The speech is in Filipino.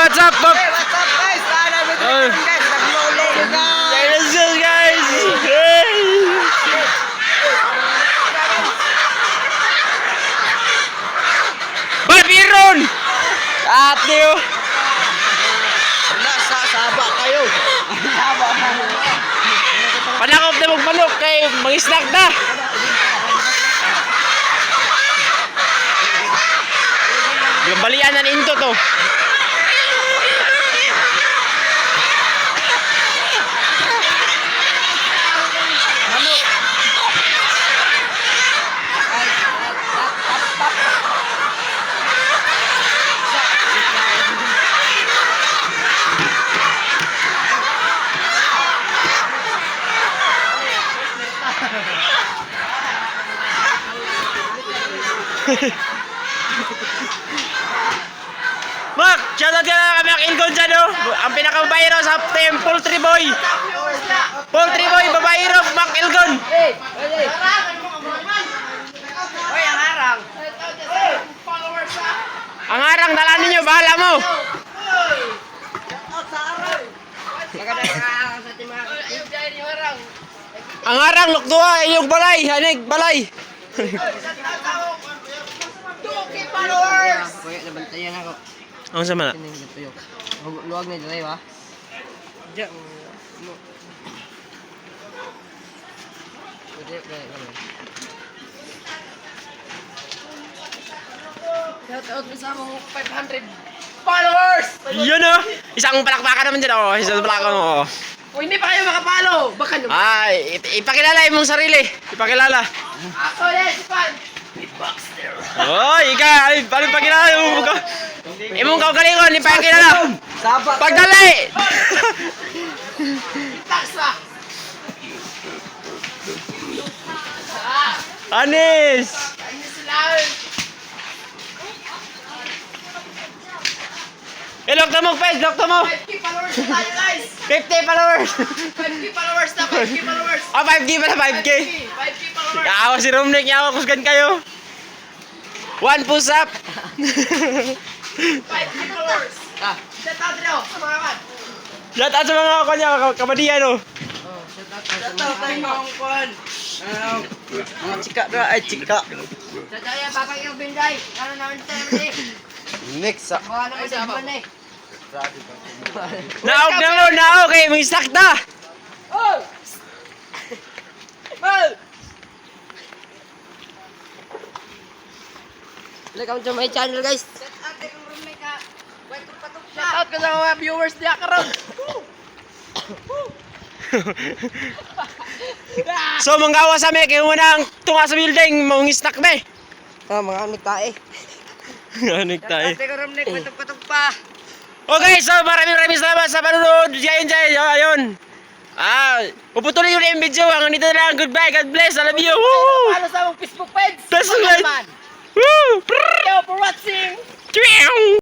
what's up, Bob? Hey, what's up guys? Sana may Oh. guys. Nag-low guys. Let's go, guys! Hey! Barbiron! Ate, oh! Nasa saba kayo. Panakop na magmanok kay mag-snack na! Yung balian na ninto to. Mak, shoutout ka na kami ang Ilgon dyan, oh. Ang pinakababayro sa team, Poultry Boy. Poultry Boy, babayro, Mac Ilgon. Hey, ang harang. Ang harang, dalan ninyo, bahala mo. Ang harang, lukduwa, yung balay, hanig, balay. Kuya, nabantayan ako. Ang sama na? Luwag na dito, ha? Diyan. Shout out mo sa mga 500 followers! Yun, oh. Isang palakpakan naman dyan, oh. Isang palakpakan, oh. O hindi pa kayo makapalo! Baka naman! Ay, ipakilala yung mong sarili. Ipakilala. Ako yan, si Pan! Beatboxer! Oy, ika, paano pakilala yung mga... Imong kaugalingon, ipakilala. Sabat! Pagdali! Taksa! Anis! Ayun sila! Lock na mo, Pez, lock na mo. 5K followers na tayo, guys! 50 followers. 5K followers na! 5K followers! Ah, 5K pala, 5K. 5K followers! Yawa si Romnick, yawa kusgan kayo. One push up. 5K followers! Shout out rin ako sa mga kan! Shout out sa mga kanya, kabadiyan, oh. Shout out tayo mga kan! Mga chika na, ay chika! Shout out yan, Papa Irvin Day! Ano naman tayo ni? Next sa Baka naman sa iba na eh! Naog na mo, naog, kay mga snack na. Oh! Oh! Welcome to my channel, guys! Shout out kay Romnick, ha! Shout out ka sa mga viewers niya karon! So, manggawa sa me, kaya muna ang tunga sa building, mga snack na, eh. Mga amig tae! Anik tayo. Shout out kay Romnick, patog-patog pa! Okay, so maraming salamat sa panonood. Ayun. Puputuloy yung video. Hanggang dito na lang. Goodbye. God bless. I love you. Woo! Follow sa among Facebook page! Facebook page. Pagkalman. Woo! Thank you for watching! Prrrr!